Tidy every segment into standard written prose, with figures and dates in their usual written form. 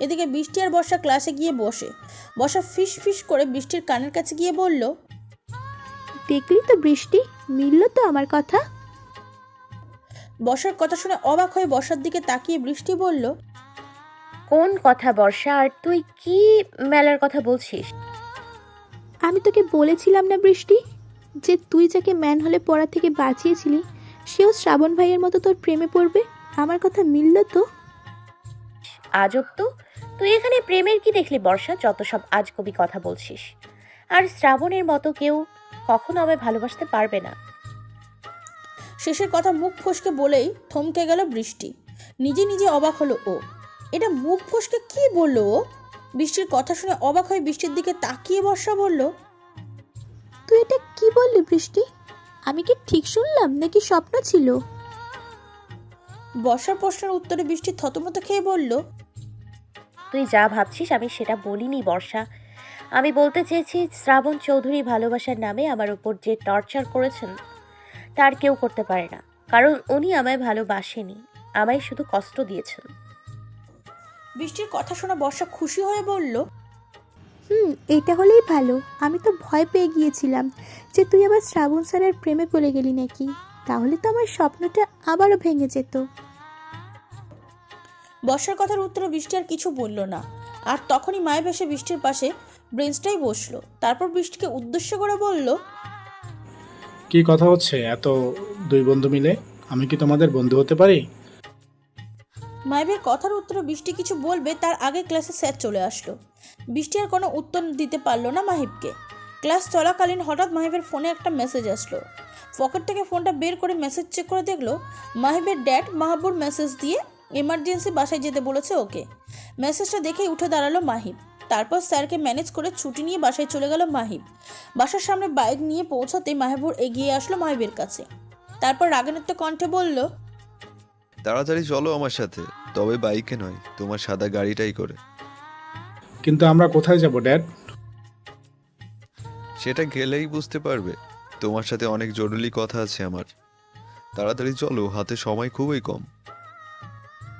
এদিকে বৃষ্টি আর বর্ষা ক্লাসে গিয়ে বসে। বর্ষা ফিস ফিস করে বৃষ্টির কানের কাছে গিয়ে বলল, দেখলি তো বৃষ্টি, মিলল তো আমার কথা। বর্ষার কথা শুনে অবাক হয়ে বর্ষার দিকে তাকিয়ে বৃষ্টি বলল, কোন কথা বর্ষা? আর তুই কি মেলার কথা বলছিস? আমি তোকে বলেছিলাম না বৃষ্টি, যে তুই যাকে ম্যান হলে পড়া থেকে বাঁচিয়েছিলি সেও শ্রাবণ ভাইয়ের মতো তোর প্রেমে পড়বে। আমার কথা মিলল তো। আজব তো, তুই এখানে প্রেমের কি দেখলি বর্ষা? যত সব আজগুবি কথা বলছিস। আর শ্রাবণের মতো কেউ কখনো আমায় ভালোবাসতে পারবে না। শেষের কথা মুখ ফসকে বলেই থমকে গেল বৃষ্টি। নিজে নিজে অবাক হলো ও। এটা মুখ ফসকে কি বলল ও? বৃষ্টির কথা শুনে অবাক হয়ে বৃষ্টির দিকে তাকিয়ে বর্ষা বলল, তুই এটা কি বললি বৃষ্টি? আমি কি ঠিক শুনলাম নাকি স্বপ্ন ছিল? বর্ষার প্রশ্নের উত্তরে বৃষ্টি থতমত খেয়ে বলল, তুই যা ভাবছিস আমি সেটা বলিনি বর্ষা। আমি বলতে চেয়েছি শ্রাবণ চৌধুরী ভালোবাসার নামে আমার উপর যে টর্চার করেছেন তার কেউ করতে পারে না, কারণ উনি আমায় ভালোবাসেনি, আমায় শুধু কষ্ট দিয়েছেন। বৃষ্টির কথা শুনে বর্ষা খুশি হয়ে বলল, এটা হলেই ভালো। আমি তো ভয় পেয়ে গিয়েছিলাম যে তুই আবার শ্রাবণ স্যারের প্রেমে পড়ে গেলি নাকি। তাহলে তো আমার স্বপ্নটা আবারও ভেঙে যেত। বর্ষার কথার উত্তরে বৃষ্টি আর কিছু বলল না। আর তখনই মায়ের এসে বৃষ্টির পাশে ব্রেঞ্চটাই বসলো। তারপর বৃষ্টিকে উদ্দেশ্য করে বলল, কি কথা হচ্ছে এত দুই বন্ধু মিলে? আমি কি তোমাদের বন্ধু হতে পারি? মাইবের কথার উত্তরে বৃষ্টি কিছু বলবে তার আগে ক্লাসে স্যার চলে আসলো। বৃষ্টি আর কোনো উত্তর দিতে পারলো না মাহিবকে। ক্লাস চলাকালীন হঠাৎ মাহিবের ফোনে একটা মেসেজ আসলো। পকেট থেকে ফোনটা বের করে মেসেজ চেক করে দেখলো মাহিবের ড্যাড মাহাবুর মেসেজ দিয়ে এমার্জেন্সি বাসায় যেতে বলেছে ওকে। মেসেজটা দেখেই উঠে দাঁড়ালো মাহিব। তারপর স্যারকে ম্যানেজ করে ছুটি নিয়ে বাসায় চলে গেল মাহিব। বাসার সামনে বাইক নিয়ে পৌঁছাতেই মাহিবুর এগিয়ে আসলো মাহিবের কাছে। তারপর রাগান্বিত কণ্ঠে বলল, তাড়াতাড়ি চলো আমার সাথে, তবে বাইকে নয়, তোমার সাদা গাড়িটাই করে। কিন্তু আমরা কোথায় যাব ড্যাড? সেটা গেলেই বুঝতে পারবে। তোমার সাথে অনেক জরুরি কথা আছে আমার। তাড়াতাড়ি চলো, হাতে সময় খুবই কম।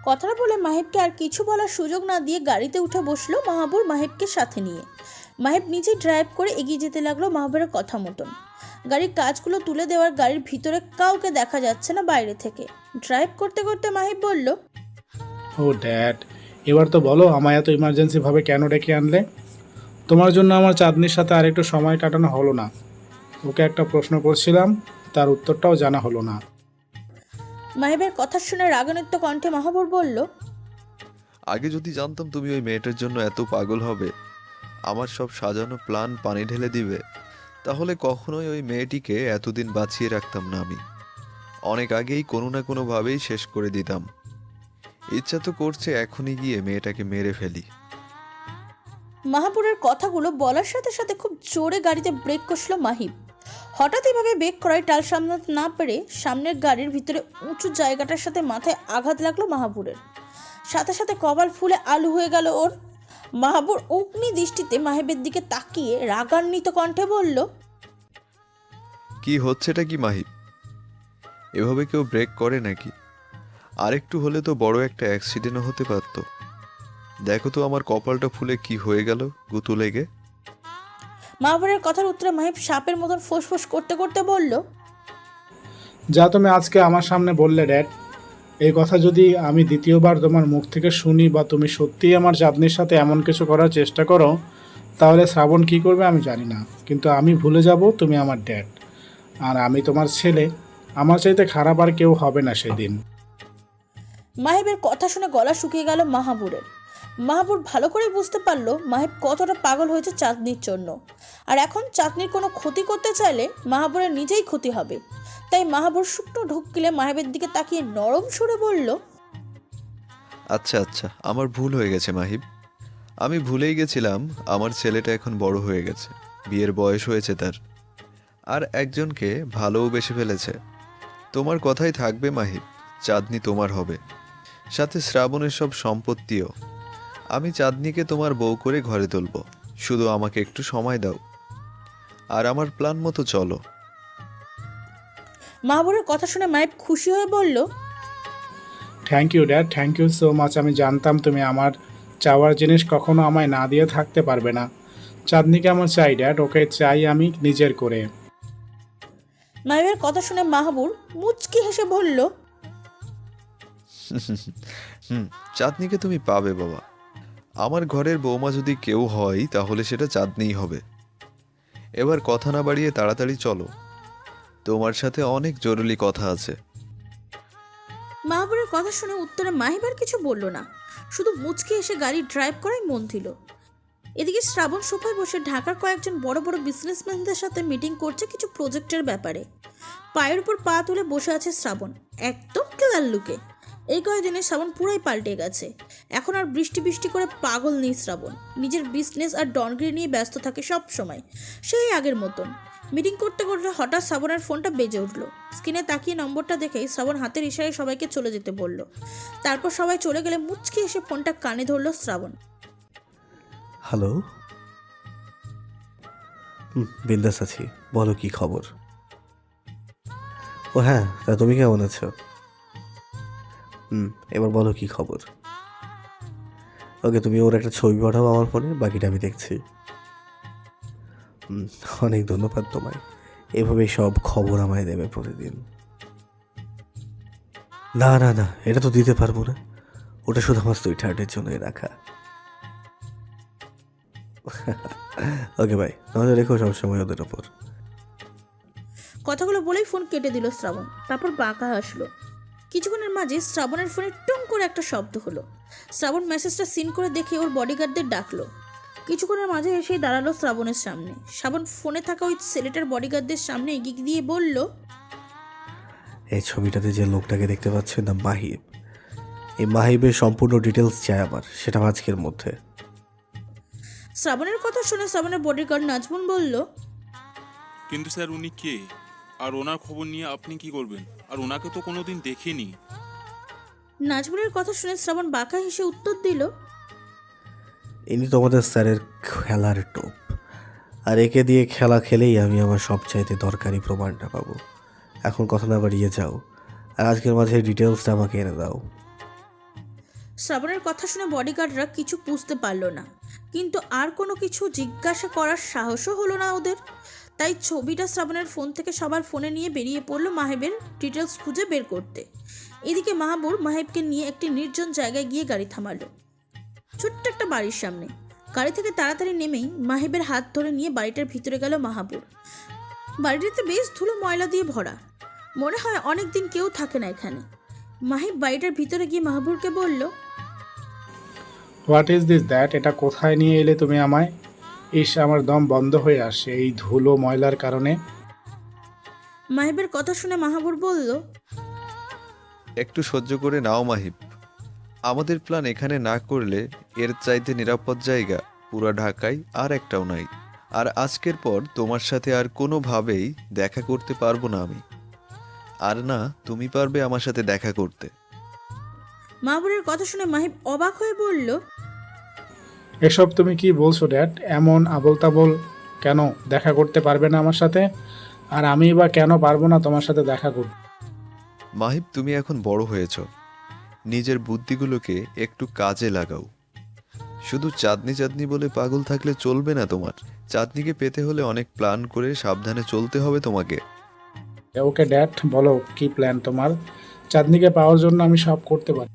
কথাটা বলে মাহিবকে আর কিছু বলার সুযোগ না দিয়ে গাড়িতে উঠে বসলো মাহাবুর মাহিবকে সাথে নিয়ে। মাহিব নিজেই ড্রাইভ করে এগিয়ে যেতে লাগলো মাহাবুরের কথা মতন। গাড়ির কাজগুলো তুলে দেওয়ার গাড়ির ভিতরে কাউকে দেখা যাচ্ছে না বাইরে থেকে। ড্রাইভ করতে করতে মাহিব বলল, ও ড্যাড, এবার তো বলো আমায় এত ইমার্জেন্সি ভাবে কেন ডেকে আনলে? তোমার জন্য আমার চাঁদনির সাথে আর একটু সময় কাটানো হলো না। ওকে একটা প্রশ্ন করছিলাম, তার উত্তরটাও জানা হলো না। মাহিবের কথা শুনে রাগান্বিত কণ্ঠে মাহাবুর বলল, আগে যদি জানতাম তুমি ওই মেয়েটার জন্য এত পাগল হবে, আমার সব সাজানো প্ল্যান পানি ঢেলে দিবে, তাহলে কখনোই ওই মেয়েটিকে এতদিন বাঁচিয়ে রাখতাম না আমি। অনেক আগেই কোনো না কোনোভাবেই শেষ করে দিতাম। ইচ্ছা তো করছে এখনই গিয়ে মেয়েটাকে মেরে ফেলি। মাহাবুরের কথাগুলো বলার সাথে সাথে খুব জোরে গাড়িতে ব্রেক কষলো মাহিব। হঠাৎ এভাবে ব্রেক করায় টাল সামলাতে না পেরে সামনের গাড়ির ভিতরে উঁচু জায়গাটার সাথে মাথায় আঘাত লাগলো মাহাবুরের। সাথে সাথে কপাল ফুলে আলু হয়ে গেল ওর। মাহাবুর অগ্নি দৃষ্টিতে মাহিবের দিকে তাকিয়ে রাগান্বিত কণ্ঠে বলল, কি হচ্ছেটা কি মাহিব? এভাবে কেউ ব্রেক করে নাকি? আরেকটু হলে তো বড় একটা অ্যাক্সিডেন্টও হতে পারত। দেখো তো আমার কপালটা ফুলে কি হয়ে গেল গুঁতো লেগে। মাহাবুরের কথার উত্তরে মাহিব সাপের মতন ফোঁস করতে করতে বলল, যা তুমি আজকে আমার সামনে বললে ড্যাড, এই কথা যদি আমি দ্বিতীয়বার তোমার মুখ থেকে শুনি বা তুমি সত্যিই আমার চাঁদনির সাথে এমন কিছু করার চেষ্টা করো, তাহলে শ্রাবণ কী করবে আমি জানি না, কিন্তু আমি ভুলে যাব তুমি আমার ড্যাড। আর আমি তোমার ছেলে, আমার চাইতে খারাপ আর কেউ হবে না সেদিন। মাহিবের কথা শুনে গলা শুকিয়ে গেল মাহাবুরের। মাহাবুর ভালো করে বুঝতে পারলো মাহিব কতটা পাগল হয়েছে চাঁদনির জন্য। আর এখন চাঁদনির কোনো ক্ষতি করতে চাইলে মাহাবুরের নিজেই ক্ষতি হবে। তাই মাহাবুর শুকনো ঢুকিলে মাহিবের দিকে তাকিয়ে নরম সুরে বলল, আচ্ছা আচ্ছা, আমার ভুল হয়ে গেছে মাহিব। আমি ভুলেই গেছিলাম আমার ছেলেটা এখন বড় হয়ে গেছে, বিয়ের বয়স হয়েছে তার, আর একজনকে ভালোও বেসে ফেলেছে। তোমার কথাই থাকবে মাহিব, চাঁদনি তোমার হবে, সাথে শ্রাবণের সব সম্পত্তিও। আমি চাঁদনিকে তোমার বউ করে ঘরে তুলব, শুধু আমাকে একটু সময় দাও আর আমার প্ল্যান মতো চলো। মাহাবুরের কথা শুনে মাহিব খুশি হয়ে বলল, thank you dad, thank you so much. আমি জানতাম তুমি আমার চাওয়ার জিনিস কখনো আমায় না দিয়ে থাকতে পারবে না। চাঁদনিকে আমার চাই ড্যাড, ওকে চাই আমি নিজের করে। মাহিবের কথা শুনে মাহবুর মুচকি হেসে বলল, চাঁদনিকে তুমি পাবে বাবা। আমার ঘরের বৌমা যদি কেউ হয় তাহলে সেটা চাঁদনিই হবে। এবার কথা না বাড়িয়ে তাড়াতাড়ি চলো, তোমার সাথে অনেক জরুরি কথা আছে। মাহবুরের কথা শুনে উত্তরে মাহিব আর কিছু বলল না, শুধু মুচকি এসে গাড়ি ড্রাইভ করাই মন দিল। এদিকে শ্রাবণ সোফায় বসে ঢাকার কয়েকজন বড় বড় বিজনেসম্যানদের সাথে মিটিং করছে কিছু প্রজেক্টের ব্যাপারে। পায়ের উপর পা তুলে বসে আছে শ্রাবণ, একদম ক্লিয়ার লুকে। এই কয়েকদিনে শ্রাবণ পুরাই পাল্টে গেছে। এখন আর বৃষ্টি বৃষ্টি করে পাগল নেই শ্রাবণ, নিজের বিজনেস আর ডনগিরি নিয়ে ব্যস্ত থাকে সব সময়, সেই আগের মতন। মিটিং করতে করতে হঠাৎ শ্রাবণের ফোনটা বেজে উঠলো। স্ক্রিনে তাকিয়ে নম্বরটা দেখেই শ্রাবণ হাতের ইশারায় সবাইকে চলে যেতে বলল। তারপর সবাই চলে গেলে মুচকি এসে ফোনটা কানে ধরলো শ্রাবণ। হ্যালো। বিন্দাস আছি, বলো কি খবর? ও হ্যাঁ, তা তুমি কেমন আছো? এবার বলো কি খবর। ওকে, তুমি ওর একটা ছবি পাঠাও আমার ফোনে, বাকিটা আমি দেখছি। অনেক ধন্যবাদ তোমায়, এভাবে সব খবর আমায় দেবে প্রতিদিন। না না না, এটা তো দিতে পারবো না, ওটা শুধু আমার সুইটহার্টের জন্যই রাখা। ওকে ভাই, নজর রেখো সবসময় ওদের ওপর। কথাগুলো বলেই ফোন কেটে দিল শ্রাবণ, তারপর বাঁকা হাসলো। কিছুক্ষণের মাঝে শ্রাবণের ফোনে টুং করে একটা শব্দ হলো। শ্রাবণ মেসেজটা সিন করে দেখে ওর বডিগার্ডদের ডাকলো। কিছুক্ষণের মাঝে এসেই দাঁড়ালো শ্রাবণের সামনে। শ্রাবণ ফোনে থাকা ওই ছেলেটার বডিগার্ডদের সামনে এগিয়ে দিয়ে বলল, এই ছবিটাতে যে লোকটাকে দেখতে পাচ্ছেন না, মাহিব। এই মাহিবের সম্পূর্ণ ডিটেলস চাই আমার, সেটা আজকের মধ্যে। শ্রাবণের কথা শুনে শ্রাবণের বডিগার্ড নাজমুন বলল, কিন্তু স্যার উনি কে, আর ওনার খবর নিয়ে আপনি কি করবেন? আর ওনাকে তো কোনোদিন দেখিনি। নাজমুনের কথা শুনে শ্রাবণ বাঁকা হেসে উত্তর দিল, ইনি তোমাদের স্যারের খেলার টোপ, আর একে দিয়ে খেলা খেলেই আমি আমার সবচাইতে দরকারি প্রমাণটা পাবো। এখন কথা না বাড়িয়ে যাও, আর আজকের মাঝে ডিটেলসটা আমাকে এনে দাও। শ্রাবণের কথা শুনে বডিগার্ডরা কিছু বুঝতে পারল না, কিন্তু আর কোনো কিছু জিজ্ঞাসা করার সাহসও হলো না ওদের। তাই ছবিটা শ্রাবণের ফোন থেকে সবার ফোনে নিয়ে বেরিয়ে পড়লো মাহিবের ডিটেলস খুঁজে বের করতে। এদিকে মাহবুর মাহিবকে নিয়ে একটি নির্জন জায়গায় গিয়ে গাড়ি থামালো, ছোট্ট একটা বাড়ির সামনে। গাড়ি থেকে তাড়াতাড়ি নেমেই মাহিবের হাত ধরে নিয়ে বাড়িটার ভিতরে গেল মাহবুর। বাড়িটাতে বেশ ধুলো ময়লা দিয়ে ভরা, মনে হয় অনেকদিন কেউ থাকে না এখানে। মাহিব বাড়িটার ভিতরে গিয়ে মাহবুরকে বলল, হোয়াট ইজ দিস দ্যাট? এটা কোথায় নিয়ে এলে তুমি আমায়? ইস, আমার দম বন্ধ হয়ে আসে এই ধুলো ময়লার কারণে। মাহিবের কথা শুনে মাহবুর বলল, একটু সহ্য করে নাও মাহিব, আমাদের প্ল্যান এখানে না করলে এর চাইতে নিরাপদ জায়গা পুরা ঢাকায় আর একটাও নাই। আর আজকের পর তোমার সাথে আর কোনোভাবেই দেখা করতে পারবো না আমি, আর না তুমি পারবে আমার সাথে দেখা করতে। মাহবুরের কথা শুনে মাহিব অবাক হয়ে বলল, এসব তুমি কি বলছো ড্যাড? এমন আবোল তাবোল কেন? দেখা করতে পারবে না আমার সাথে? আর আমি বা কেন পারবো না তোমার সাথে দেখা করতে? মাহিব, তুমি এখন বড় হয়েছ, নিজের বুদ্ধিগুলোকে একটু কাজে লাগাও। শুধু চাঁদনি চাঁদনি বলে পাগল থাকলে চলবে না তোমার। চাঁদনিকে পেতে হলে অনেক প্ল্যান করে সাবধানে চলতে হবে তোমাকে। ওকে ড্যাড, বলো কি প্ল্যান তোমার? চাঁদনিকে পাওয়ার জন্য আমি সব করতে পারি।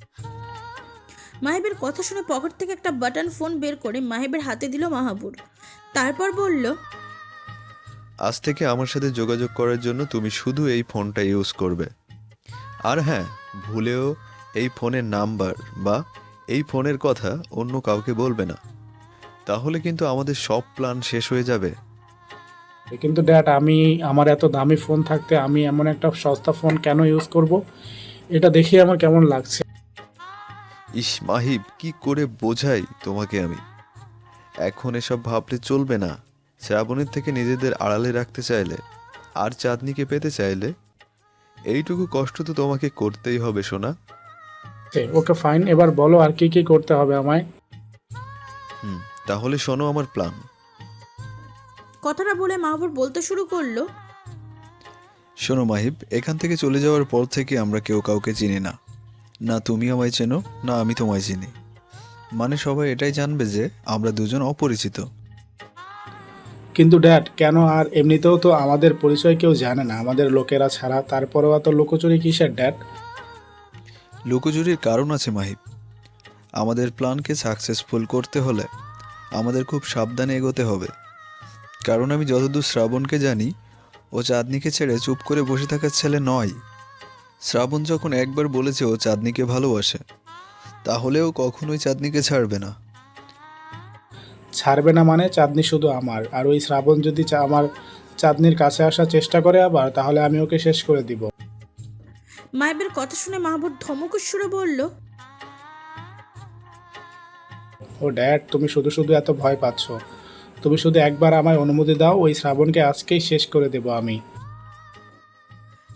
মাহিবের কথা শুনে পকেট থেকে একটা বাটন ফোন বের করে মাহিবের হাতে দিল মাহবুর। তারপর বলল, আজ থেকে আমার সাথে যোগাযোগ করার জন্য তুমি শুধু এই ফোনটা ইউজ করবে। আর হ্যাঁ, ভুলেও এই ফোনের নাম্বার বা এই ফোনের কথা অন্য কাউকে বলবে না, তাহলে কিন্তু আমাদের সব প্ল্যান শেষ হয়ে যাবে। কিন্তু ড্যাড, আমি আমার এত দামি ফোন থাকতে আমি এমন একটা সস্তা ফোন কেন ইউজ করব? এটা দেখে আমার কেমন লাগছে। ইস মাহিব, কি করে বোঝাই তোমাকে আমি? এখন এসব ভাবলে চলবে না। শ্রাবণের থেকে নিজেদের আড়ালে রাখতে চাইলে আর চাঁদনিকে পেতে চাইলে এইটুকু কষ্ট তো তোমাকে করতেই হবে সোনা। ওকে ফাইন, এবার বলো আর কি কি করতে হবে আমায়। তাহলে শোনো আমার প্ল্যান। কথাটা বলে মাহবুর বলতে শুরু করলো, শোনো মাহিব, এখান থেকে চলে যাওয়ার পর থেকে আমরা কেউ কাউকে চিনি না। না তুমি আমায় চেনো, না আমি তোমায় চিনি। মানে সবাই এটাই জানবে যে আমরা দুজন অপরিচিত। কিন্তু ড্যাড, কেন? আর এমনিতেও তো আমাদের পরিচয় কেউ জানে না আমাদের লোকেরা ছাড়া, তারপরেও এত লুকোচুরি কিসের ড্যাড? লুকোচুরির কারণ আছে মাহিব। আমাদের প্ল্যানকে সাকসেসফুল করতে হলে আমাদের খুব সাবধানে এগোতে হবে। কারণ আমি যতদূর শ্রাবণকে জানি, ও চাঁদনিকে ছেড়ে চুপ করে বসে থাকার ছেলে নয়। শ্রাবণ যখন একবার বলেছে ও চাঁদনিকে ভালোবাসে, তাহলে ও কখনোই চাঁদনিকে ছাড়বে না। ছাড়বে না মানে? চাঁদনি শুধু আমার, আর ওই শ্রাবণ যদি আমার চাঁদনির কাছে আসার চেষ্টা করে আবার, তাহলে আমি ওকে শেষ করে দিব। মাহিবের কথা শুনে মাহবুব ধমকের সুরে বলল, ও ড্যাড, তুমি শুধু শুধু এত ভয় পাচ্ছ। তুমি শুধু একবার আমায় অনুমতি দাও, ওই শ্রাবণকে আজকেই শেষ করে দেব আমি।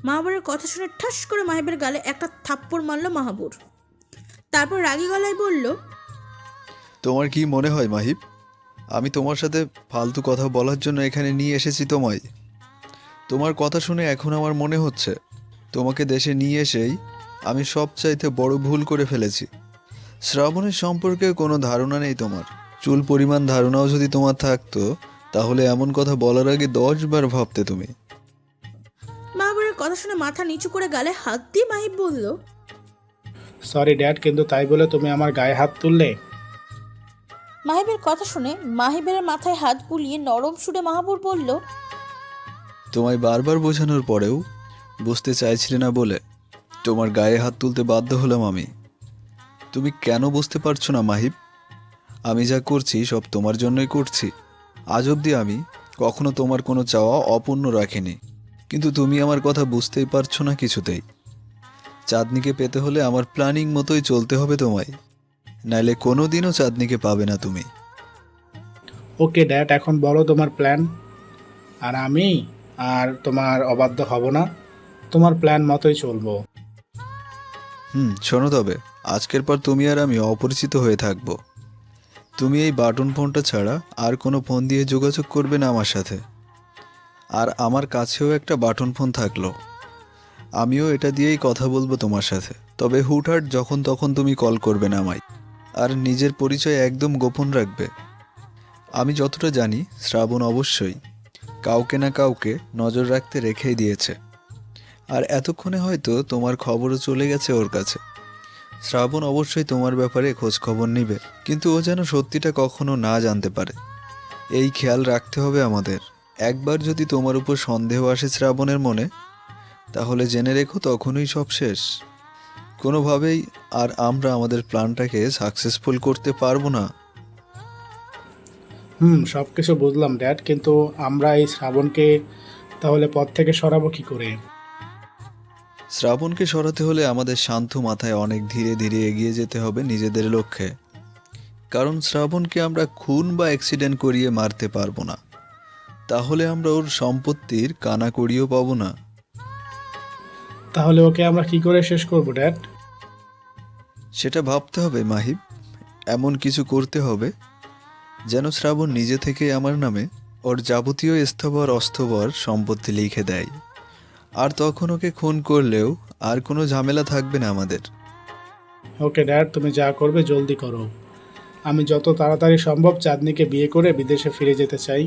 মাহবুবের কথা শুনে ঠাস করে মাহিবের গালে একটা থাপ্পড় মারল মাহবুব। তারপর রাগী গলায় বলল, তোমার কি মনে হয় মাহিব, আমি তোমার সাথে ফালতু কথা বলার জন্য এখানে নিয়ে এসেছি তোমায়? তোমার কথা শুনে এখন আমার মনে হচ্ছে তোমাকে দেশে নিয়ে এসেই আমি সবচাইতে বড় ভুল করে ফেলেছি। শ্রাবণের সম্পর্কে কোনো ধারণা নেই তোমার। চুল পরিমাণ ধারণাও যদি তোমার থাকতো, তাহলে এমন কথা বলার আগে 10 বার ভাবতে তুমি। মাহবুবের কথা শুনে মাথা নিচু করে গালে হাত দিয়ে মাহিব বলল, সরি ড্যাড, কিন্তু তাই বলে তুমি আমার গায়ে হাত তুললে? মাহিবের কথা শুনে মাহিবের মাথায় হাত বুলিয়ে নরম সুরে মাহবুব বলল, তোমায় বারবার বোঝানোর পরেও বুঝতে চাইছিলে না বলে তোমার গায়ে হাত তুলতে বাধ্য হলাম আমি। তুমি কেন বুঝতে পারছো না মাহিব? আমি যা করছি সব তোমার জন্যই করছি। আজ অবধি আমি কখনো তোমার কোনো চাওয়া অপূর্ণ রাখিনি, কিন্তু তুমি আমার কথা বুঝতেই পারছো না কিছুতেই। চাঁদনিকে পেতে হলে আমার প্ল্যানিং মতোই চলতে হবে তোমায়, নাইলে কোনো দিনও চাঁদনিকে পাবে না তুমি। ওকে ড্যাড, এখন বলো তোমার প্ল্যান। আর আমি আর তোমার অবাধ্য হব না, তোমার প্ল্যান মতোই চলবো। শোনো তবে, আজকের পর তুমি আর আমি অপরিচিত হয়ে থাকবো। তুমি এই বাটন ফোনটা ছাড়া আর কোনো ফোন দিয়ে যোগাযোগ করবে না আমার সাথে। আর আমার কাছেও একটা বাটন ফোন থাকলো, আমিও এটা দিয়েই কথা বলবো তোমার সাথে। তবে হুটহাট যখন তখন তুমি কল করবে না আমায়, আর নিজের পরিচয় একদম গোপন রাখবে। আমি যতটা জানি, শ্রাবণ অবশ্যই কাউকে না কাউকে নজর রাখতে রেখেই দিয়েছে। আর এতক্ষণে হয়তো তোমার খবরও চলে গেছে ওর কাছে। শ্রাবণ অবশ্যই তোমার ব্যাপারে খোঁজ খবর নিবে, কিন্তু ও যেন সত্যিটা কখনো না জানতে পারে। এই খেয়াল রাখতে হবে আমাদের। একবার যদি তোমার উপর সন্দেহ আসে শ্রাবণের মনে, তাহলে জেনে রেখো তখনই সব শেষ। কোনোভাবেই আর আমরা আমাদের প্ল্যানটাকে সাকসেসফুল করতে পারবো না। সব কিছু বুঝলাম ড্যাড, কিন্তু আমরা এই শ্রাবণকে তাহলে পথ থেকে সরাবো কি করে? শ্রাবণকে সরাতে হলে আমাদের শান্ত মাথায় অনেক ধীরে ধীরে এগিয়ে যেতে হবে নিজেদের লক্ষ্যে। কারণ শ্রাবণকে আমরা খুন বা অ্যাক্সিডেন্ট করিয়ে মারতে পারবো না, তাহলে আমরা ওর সম্পত্তির কানাকড়িও পাবো না। তাহলে ওকে আমরা কি করে শেষ করবো ড্যাড? সেটা ভাবতে হবে মাহিব। এমন কিছু করতে হবে যেন শ্রাবণ নিজে থেকে আমার নামে ওর যাবতীয় স্থাবর অস্থবর সম্পত্তি লিখে দেয়। আর তখন ওকে খুন করলেও আর কোনো ঝামেলা থাকবে না আমাদের। ওকে ড্যাড, তুমি যা করবে জলদি করো। আমি যত তাড়াতাড়ি সম্ভব চাঁদনিকে বিয়ে করে বিদেশে ফিরে যেতে চাই।